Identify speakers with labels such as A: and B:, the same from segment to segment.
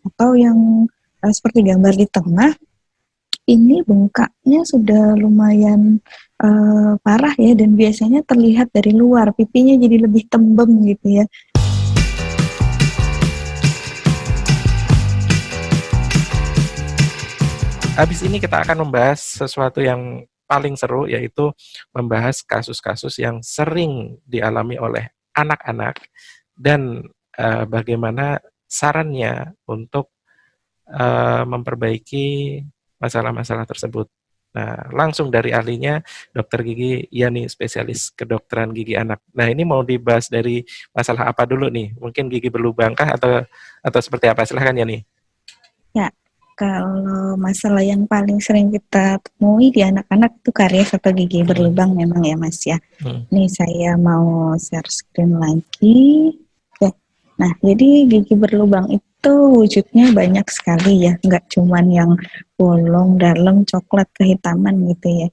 A: atau yang seperti gambar di tengah, ini bengkaknya sudah lumayan parah ya, dan biasanya terlihat dari luar, pipinya jadi lebih tembem gitu ya.
B: Habis ini kita akan membahas sesuatu yang paling seru, yaitu membahas kasus-kasus yang sering dialami oleh anak-anak dan bagaimana sarannya untuk memperbaiki masalah-masalah tersebut. Nah, langsung dari ahlinya, Dokter Gigi Yani, spesialis kedokteran gigi anak. Nah, ini mau dibahas dari masalah apa dulu nih? Mungkin gigi berlubangkah atau seperti apa? Silahkan Yani.
A: Ya, kalau masalah yang paling sering kita temui di anak-anak itu karies atau gigi berlubang memang ya Mas ya. Nih saya mau share screen lagi. Oke. Nah, jadi gigi berlubang itu wujudnya banyak sekali ya, nggak cuman yang bolong, dalam, coklat, kehitaman gitu ya.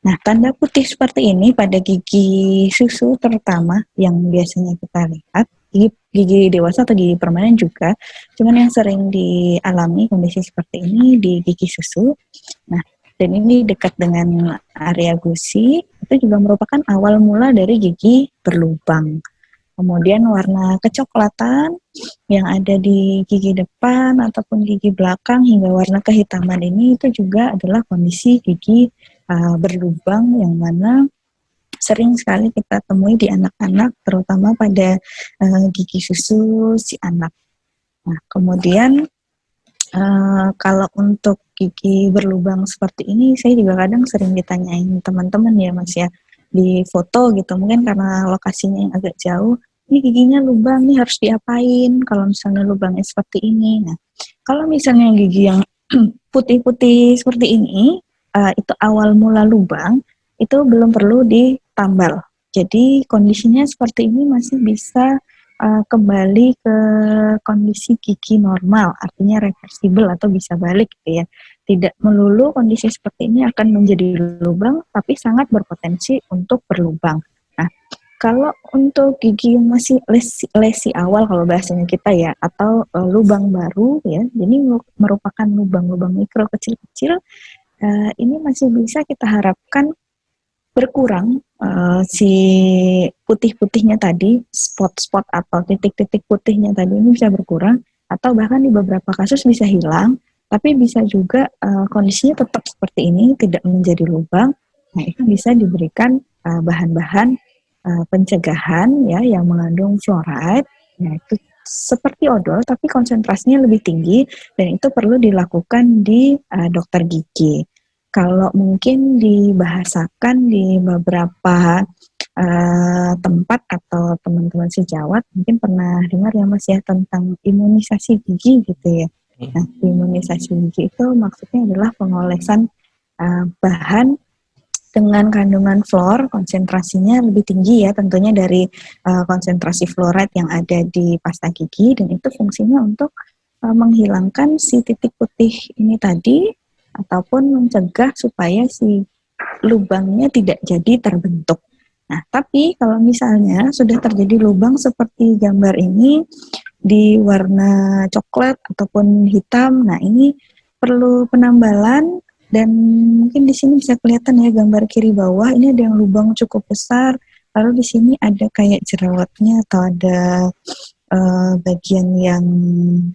A: Nah, tanda putih seperti ini pada gigi susu terutama yang biasanya kita lihat, gigi dewasa atau gigi permanen juga, cuman yang sering dialami kondisi seperti ini di gigi susu. Nah, dan ini dekat dengan area gusi, itu juga merupakan awal mula dari gigi berlubang. Kemudian warna kecoklatan yang ada di gigi depan ataupun gigi belakang hingga warna kehitaman ini itu juga adalah kondisi gigi berlubang yang mana sering sekali kita temui di anak-anak, terutama pada gigi susu si anak. Nah, kemudian kalau untuk gigi berlubang seperti ini, saya juga kadang sering ditanyain teman-teman ya Mas ya, di foto gitu, mungkin karena lokasinya yang agak jauh, ini giginya lubang, nih harus diapain kalau misalnya lubangnya seperti ini. Nah, kalau misalnya gigi yang putih-putih seperti ini, itu awal mula lubang, itu belum perlu ditambal. Jadi kondisinya seperti ini masih bisa kembali ke kondisi gigi normal, artinya reversible atau bisa balik gitu ya. Tidak melulu kondisi seperti ini akan menjadi lubang, tapi sangat berpotensi untuk berlubang. Nah, kalau untuk gigi yang masih lesi awal kalau bahasanya kita ya, atau lubang baru ya, jadi merupakan lubang-lubang mikro kecil-kecil, ini masih bisa kita harapkan berkurang si putih-putihnya tadi, spot-spot atau titik-titik putihnya tadi ini bisa berkurang, atau bahkan di beberapa kasus bisa hilang, tapi bisa juga kondisinya tetap seperti ini, tidak menjadi lubang. Nah, itu bisa diberikan bahan-bahan pencegahan ya yang mengandung fluoride, yaitu seperti odol tapi konsentrasinya lebih tinggi, dan itu perlu dilakukan di dokter gigi. Kalau mungkin dibahasakan di beberapa tempat atau teman-teman sejawat mungkin pernah dengar ya Mas ya tentang imunisasi gigi gitu ya. Nah, imunisasi gigi itu maksudnya adalah pengolesan bahan dengan kandungan fluor, konsentrasinya lebih tinggi ya tentunya dari konsentrasi fluoride yang ada di pasta gigi, dan itu fungsinya untuk menghilangkan si titik putih ini tadi ataupun mencegah supaya si lubangnya tidak jadi terbentuk. Nah, tapi kalau misalnya sudah terjadi lubang seperti gambar ini di warna coklat ataupun hitam, nah ini perlu penambalan. Dan mungkin di sini bisa kelihatan ya gambar kiri bawah, ini ada yang lubang cukup besar, lalu di sini ada kayak jerawatnya atau ada bagian yang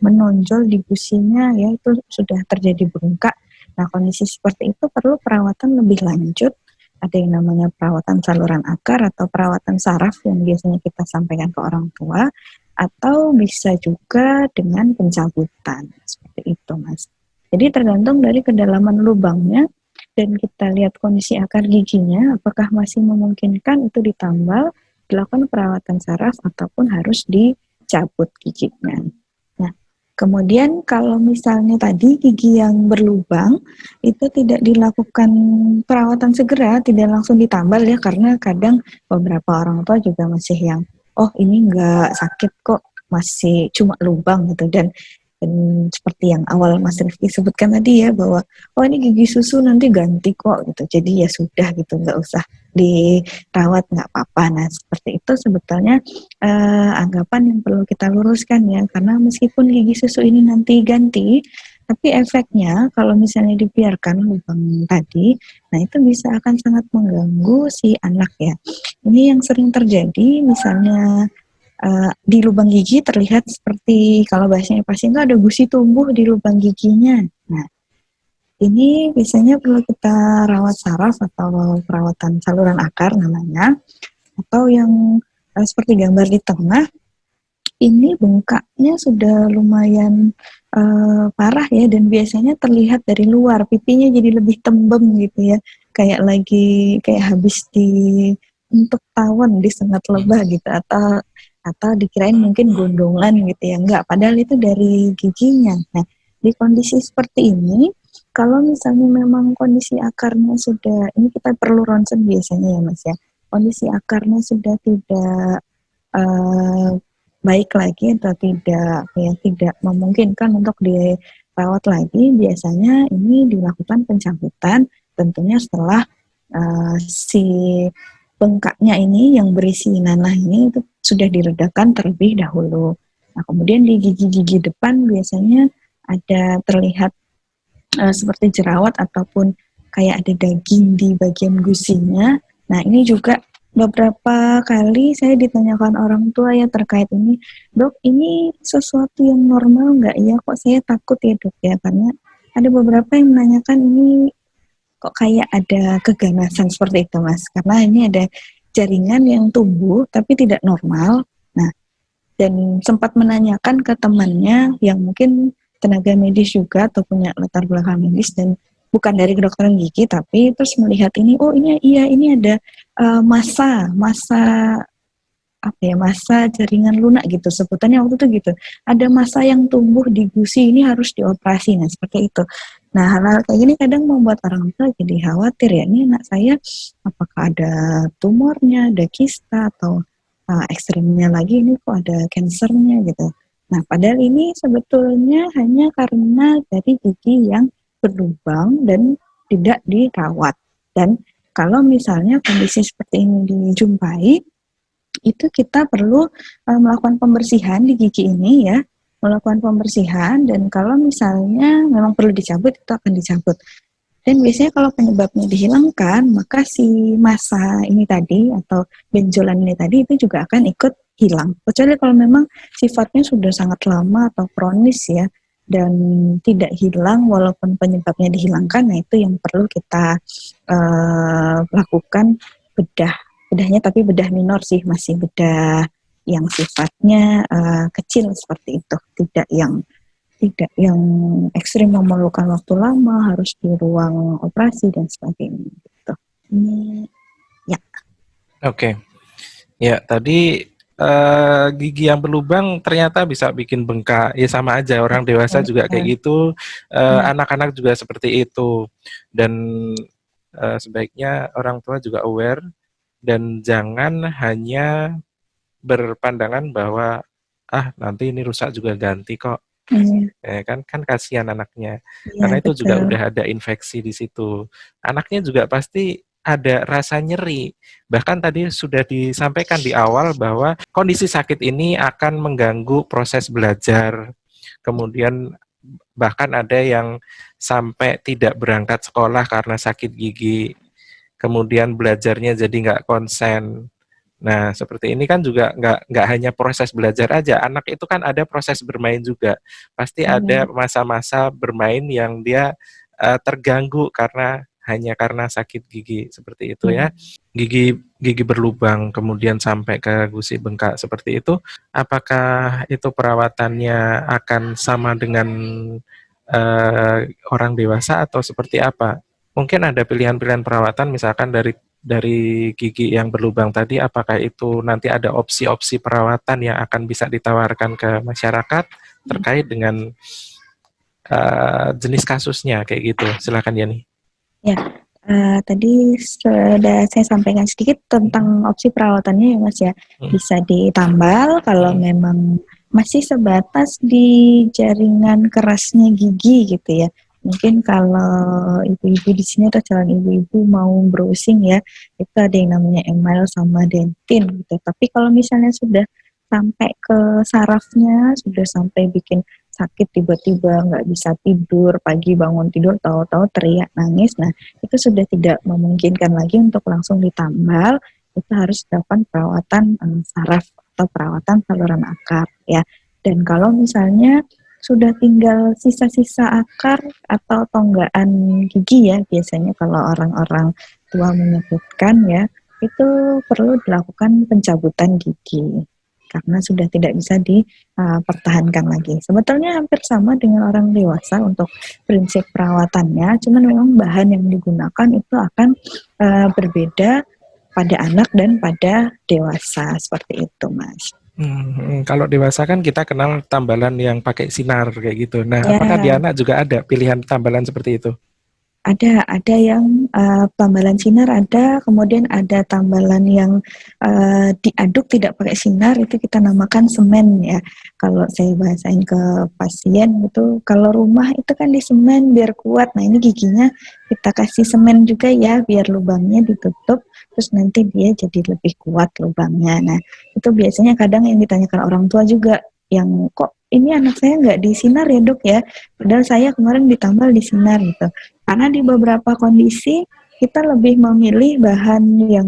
A: menonjol di gusinya ya, itu sudah terjadi bengkak. Nah, kondisi seperti itu perlu perawatan lebih lanjut. Ada yang namanya perawatan saluran akar atau perawatan saraf yang biasanya kita sampaikan ke orang tua, atau bisa juga dengan pencabutan. Seperti itu, Mas. Jadi tergantung dari kedalaman lubangnya, dan kita lihat kondisi akar giginya, apakah masih memungkinkan itu ditambal, dilakukan perawatan saraf, ataupun harus dicabut giginya. Nah, kemudian kalau misalnya tadi gigi yang berlubang, itu tidak dilakukan perawatan segera, tidak langsung ditambal ya, karena kadang beberapa orang tua juga masih yang, oh ini nggak sakit kok, masih cuma lubang gitu, dan Dan seperti yang awal Mas Rifki sebutkan tadi ya, bahwa oh ini gigi susu nanti ganti kok gitu, jadi ya sudah gitu, nggak usah dirawat, nggak apa-apa. Nah seperti itu sebetulnya anggapan yang perlu kita luruskan ya, karena meskipun gigi susu ini nanti ganti, tapi efeknya kalau misalnya dibiarkan lubang tadi, nah itu bisa akan sangat mengganggu si anak ya. Ini yang sering terjadi, misalnya di lubang gigi terlihat seperti kalau bahasanya pasien itu ada gusi tumbuh di lubang giginya. Nah, ini biasanya perlu kita rawat saraf atau perawatan saluran akar namanya, atau yang seperti gambar di tengah, ini bengkaknya sudah lumayan parah ya, dan biasanya terlihat dari luar, pipinya jadi lebih tembem gitu ya, kayak habis untuk tawon disengat lebah gitu, atau dikirain mungkin gondongan gitu ya, enggak, padahal itu dari giginya. Nah, di kondisi seperti ini, kalau misalnya memang kondisi akarnya sudah, ini kita perlu ronsen biasanya ya Mas ya, kondisi akarnya sudah tidak uh, baik lagi atau tidak memungkinkan untuk dirawat lagi, biasanya ini dilakukan pencabutan, tentunya setelah si bengkaknya ini yang berisi nanah ini itu sudah diredakan terlebih dahulu. Nah, kemudian di gigi-gigi depan biasanya ada terlihat seperti jerawat ataupun kayak ada daging di bagian gusinya. Nah, ini juga beberapa kali saya ditanyakan orang tua ya terkait ini, dok ini sesuatu yang normal nggak ya, kok saya takut ya dok ya, karena ada beberapa yang menanyakan ini kok kayak ada keganasan seperti itu mas, karena ini ada jaringan yang tumbuh tapi tidak normal. Nah, dan sempat menanyakan ke temannya yang mungkin tenaga medis juga atau punya latar belakang medis dan bukan dari kedokteran gigi, tapi terus melihat ini, oh ini iya ini ada masa masa jaringan lunak gitu sebutannya waktu itu gitu, ada masa yang tumbuh di gusi, ini harus dioperasi. Nah seperti itu. Nah hal-hal kayak gini kadang membuat orang tua jadi khawatir ya, ini anak saya apakah ada tumornya, ada kista, atau ekstrimnya lagi ini kok ada kansernya gitu. Nah padahal ini sebetulnya hanya karena dari gigi yang berlubang dan tidak dirawat. Dan kalau misalnya kondisi seperti ini dijumpai, itu kita perlu melakukan pembersihan di gigi ini ya, melakukan pembersihan, dan kalau misalnya memang perlu dicabut itu akan dicabut. Dan biasanya kalau penyebabnya dihilangkan, maka si massa ini tadi atau benjolan ini tadi itu juga akan ikut hilang. Kecuali kalau memang sifatnya sudah sangat lama atau kronis ya, dan tidak hilang walaupun penyebabnya dihilangkan, nah itu yang perlu kita lakukan bedahnya, tapi bedah minor sih, masih bedah yang sifatnya kecil seperti itu, tidak yang ekstrim memerlukan waktu lama, harus di ruang operasi dan sebagainya gitu. Ini ya.
B: Oke. Ya, tadi gigi yang berlubang ternyata bisa bikin bengkak. Ya sama aja, orang dewasa juga kayak gitu, anak-anak juga seperti itu. Dan sebaiknya orang tua juga aware dan jangan hanya berpandangan bahwa nanti ini rusak juga ganti kok. Kan kasihan anaknya. Karena itu
A: betul.
B: juga udah ada infeksi di situ. Anaknya juga pasti ada rasa nyeri. Bahkan tadi sudah disampaikan di awal bahwa kondisi sakit ini akan mengganggu proses belajar. Kemudian bahkan ada yang sampai tidak berangkat sekolah karena sakit gigi. Kemudian belajarnya jadi nggak konsen. Nah, seperti ini kan juga nggak hanya proses belajar aja. Anak itu kan ada proses bermain juga. Pasti ada masa-masa bermain yang dia terganggu hanya karena sakit gigi seperti itu ya. Gigi berlubang kemudian sampai ke gusi bengkak seperti itu. Apakah itu perawatannya akan sama dengan orang dewasa atau seperti apa? Mungkin ada pilihan-pilihan perawatan misalkan dari gigi yang berlubang tadi, apakah itu nanti ada opsi-opsi perawatan yang akan bisa ditawarkan ke masyarakat terkait dengan jenis kasusnya kayak gitu. Silakan Yani.
A: Ya, tadi sudah saya sampaikan sedikit tentang opsi perawatannya ya Mas ya. Bisa ditambal kalau memang masih sebatas di jaringan kerasnya gigi gitu ya. Mungkin kalau ibu-ibu di sini atau calon ibu-ibu mau browsing ya, itu ada yang namanya Emile sama dentin gitu. Tapi kalau misalnya sudah sampai ke sarafnya, sudah sampai bikin sakit tiba-tiba nggak bisa tidur, pagi bangun tidur tahu-tahu teriak nangis, nah itu sudah tidak memungkinkan lagi untuk langsung ditambal, itu harus dilakukan perawatan saraf atau perawatan saluran akar ya. Dan kalau misalnya sudah tinggal sisa-sisa akar atau tonggaan gigi ya, biasanya kalau orang-orang tua menyebutkan ya, itu perlu dilakukan pencabutan gigi karena sudah tidak bisa dipertahankan lagi. Sebetulnya hampir sama dengan orang dewasa untuk prinsip perawatannya, cuman memang bahan yang digunakan itu akan berbeda pada anak dan pada dewasa, seperti itu, Mas.
B: Kalau dewasa kan kita kenal tambalan yang pakai sinar kayak gitu. Nah, apakah di
A: Ya,
B: anak juga ada pilihan tambalan seperti itu?
A: ada yang tambalan sinar ada, kemudian ada tambalan yang diaduk tidak pakai sinar, itu kita namakan semen ya. Kalau saya bahasain ke pasien itu, kalau rumah itu kan di semen biar kuat. Nah ini giginya kita kasih semen juga ya, biar lubangnya ditutup, terus nanti dia jadi lebih kuat lubangnya. Nah itu biasanya kadang yang ditanyakan orang tua juga, yang kok ini anak saya nggak disinar ya dok ya, padahal saya kemarin ditambal disinar gitu. Karena di beberapa kondisi kita lebih memilih bahan yang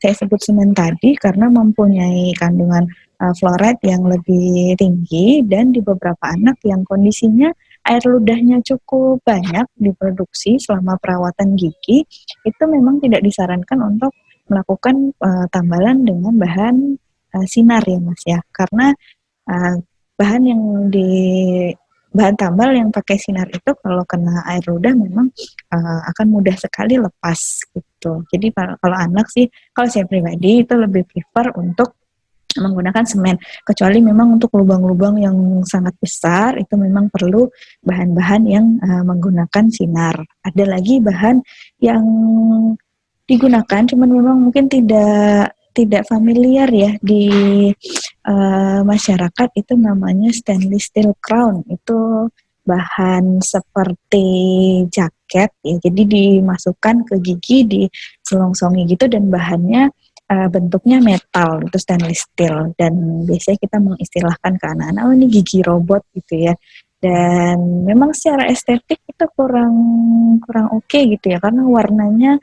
A: saya sebut semen tadi karena mempunyai kandungan fluoride yang lebih tinggi, dan di beberapa anak yang kondisinya air ludahnya cukup banyak diproduksi selama perawatan gigi, itu memang tidak disarankan untuk melakukan tambalan dengan bahan sinar ya Mas ya. Karena uh, bahan yang di bahan tambal yang pakai sinar itu kalau kena air ludah memang akan mudah sekali lepas gitu. Jadi kalau anak sih, kalau saya pribadi itu lebih prefer untuk menggunakan semen. Kecuali memang untuk lubang-lubang yang sangat besar itu memang perlu bahan-bahan yang menggunakan sinar. Ada lagi bahan yang digunakan, cuman memang mungkin tidak familiar ya di masyarakat, itu namanya stainless steel crown. Itu bahan seperti jaket ya, jadi dimasukkan ke gigi, diselongsongi gitu, dan bahannya bentuknya metal, itu stainless steel, dan biasanya kita mengistilahkan ke anak-anak, oh ini gigi robot gitu ya. Dan memang secara estetik itu kurang kurang oke gitu ya, karena warnanya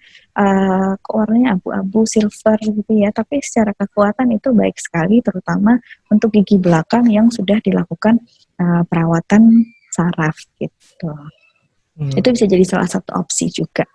A: abu-abu silver gitu ya, tapi secara kekuatan itu baik sekali, terutama untuk gigi belakang yang sudah dilakukan perawatan saraf gitu.
B: Hmm.
A: Itu bisa jadi salah satu opsi juga.